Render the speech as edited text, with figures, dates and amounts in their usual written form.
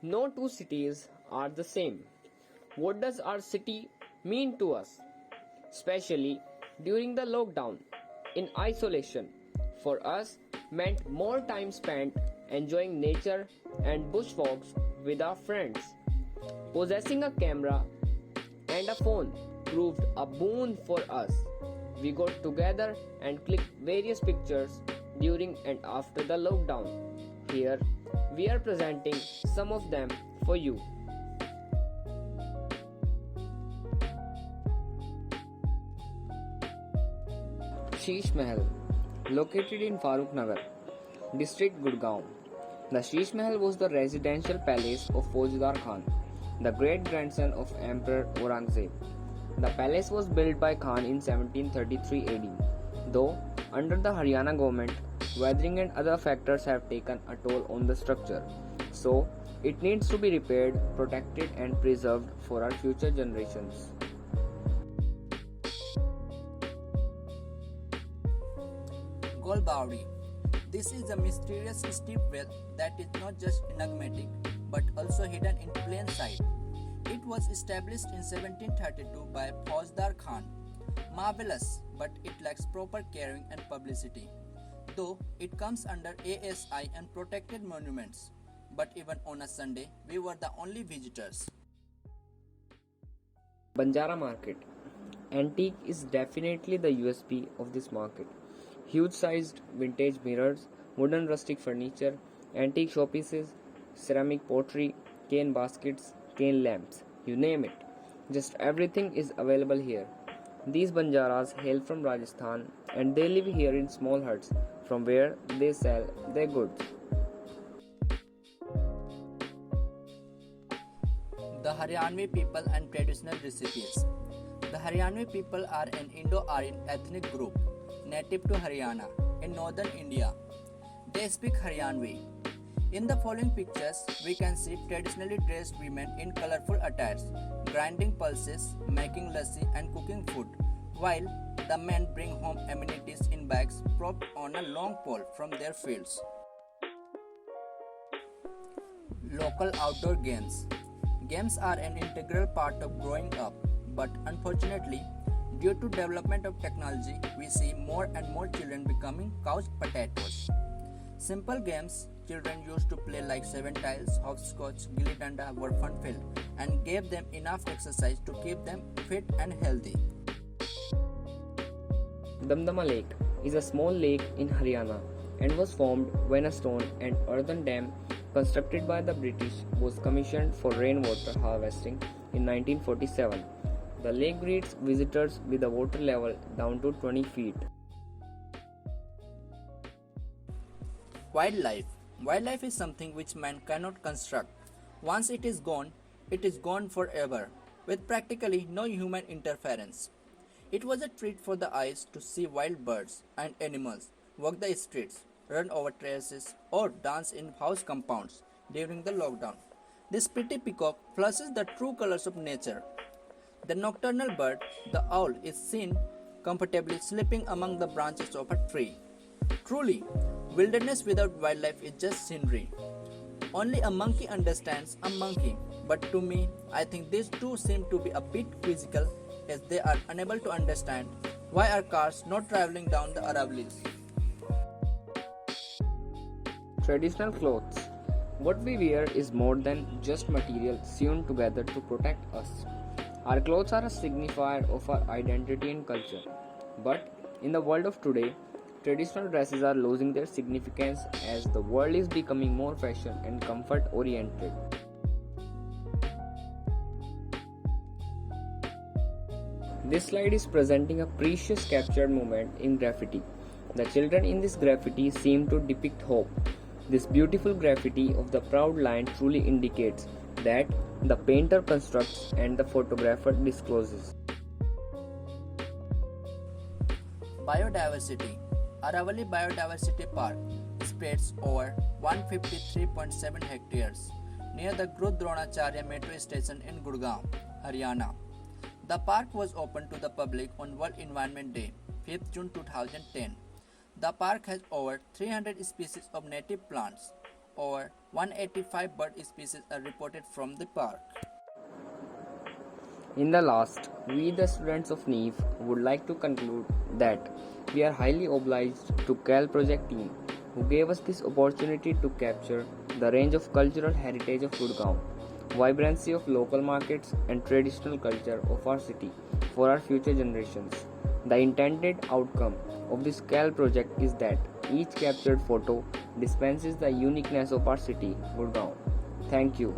No two cities are the same. What does our city mean to us? Especially during the lockdown, in isolation, for us meant more time spent enjoying nature and bush walks with our friends. Possessing a camera and a phone proved a boon for us. We got together and clicked various pictures during and after the lockdown. Here, we are presenting some of them for you. Sheesh Mahal, located in Farooq Nagar, district Gurgaon. The Sheesh Mahal was the residential palace of Faujdar Khan, the great grandson of Emperor Aurangzeb. The palace was built by Khan in 1733 AD, though under the Haryana government, weathering and other factors have taken a toll on the structure. So, it needs to be repaired, protected, and preserved for our future generations. Golbawdi. This is a mysterious steep well that is not just enigmatic but also hidden in plain sight. It was established in 1732 by Faujdar Khan. Marvelous, but it lacks proper caring and publicity. Though it comes under ASI and protected monuments. But even on a Sunday, we were the only visitors. Banjara Market. Antique is definitely the USP of this market. Huge sized vintage mirrors, wooden rustic furniture, antique showpieces, ceramic pottery, cane baskets, cane lamps, you name it. Just everything is available here. These Banjaras hail from Rajasthan and they live here in small huts from where they sell their goods. The Haryanvi people and traditional recipes. The Haryanvi people are an Indo-Aryan ethnic group native to Haryana in northern India. They speak Haryanvi. In the following pictures, we can see traditionally dressed women in colorful attires, grinding pulses, making lassi and cooking food, while the men bring home amenities in bags propped on a long pole from their fields. Local outdoor games. Games are an integral part of growing up, but unfortunately, due to development of technology, we see more and more children becoming couch potatoes. Simple games children used to play like seven tiles, hopscotch, gilli danda were fun-filled and gave them enough exercise to keep them fit and healthy. Damdama Lake is a small lake in Haryana and was formed when a stone and earthen dam constructed by the British was commissioned for rainwater harvesting in 1947. The lake greets visitors with a water level down to 20 feet. Wildlife. Wildlife is something which man cannot construct. Once it is gone forever, with practically no human interference. It was a treat for the eyes to see wild birds and animals walk the streets, run over terraces, or dance in house compounds during the lockdown. This pretty peacock flushes the true colors of nature. The nocturnal bird, the owl, is seen comfortably sleeping among the branches of a tree. Truly, wilderness without wildlife is just scenery. Only a monkey understands a monkey, but to me, I think these two seem to be a bit quizzical as they are unable to understand why are cars not traveling down the Aravallis. Traditional clothes. What we wear is more than just material sewn together to protect us. Our clothes are a signifier of our identity and culture. But in the world of today, traditional dresses are losing their significance as the world is becoming more fashion and comfort oriented. This slide is presenting a precious captured moment in graffiti. The children in this graffiti seem to depict hope. This beautiful graffiti of the proud line truly indicates that the painter constructs and the photographer discloses. Biodiversity. Aravalli Biodiversity Park spreads over 153.7 hectares near the Guru Dronacharya metro station in Gurgaon, Haryana. The park was opened to the public on World Environment Day, 5th June 2010. The park has over 300 species of native plants, over 185 bird species are reported from the park. In the last, we the students of NEEF would like to conclude that we are highly obliged to CAL project team who gave us this opportunity to capture the range of cultural heritage of Gurgaon, vibrancy of local markets and traditional culture of our city for our future generations. The intended outcome of this CAL project is that each captured photo dispenses the uniqueness of our city, Gurgaon. Thank you.